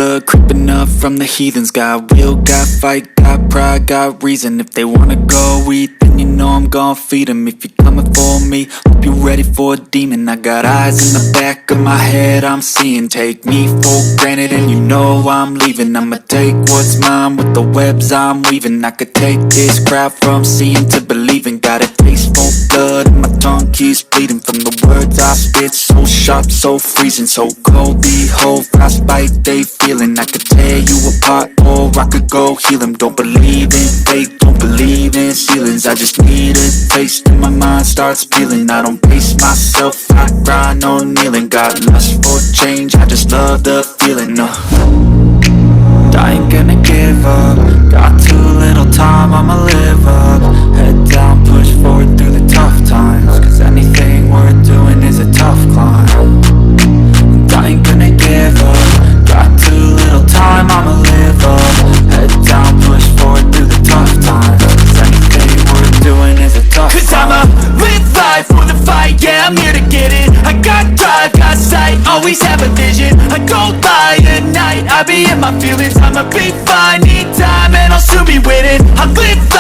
blood creeping up from the heathens. Got will, got fight, got pride, got reason. If they wanna go eat, then you know I'm gon' feed them. If you're coming for me, hope you're ready for a demon. I got eyes in the back of my head, I'm seeing. Take me for granted and you know I'm leaving. I'ma take what's mine with the webs I'm weaving. I could take this crowd from seeing to believing. Got a taste for blood and my tongue keeps bleeding from the words I spit. So sharp, so freezing, so cold. Behold, frostbite they feeling. I could tear you apart or I could go heal them. Don't believe in fate, don't believe in ceilings. I just need a taste and my mind starts peeling. I don't pace myself, I grind on kneeling. Got lust for change, I just love the feeling. I ain't gonna give up. Got too little time, I'ma live up. Head down, push forward through the tough times. Cause anything worth doing is a tough climb. And I ain't gonna give up. Got too little time, I'ma live up. Head down, push forward through the tough times. Cause anything worth doing is a tough climb. Cause I'ma live life for the fight, yeah, I'm here to get it. I got drive, got sight, always have a vision. I go by at night, I be in my feelings. I'ma be fine, need time, and I'll soon be winning. I live life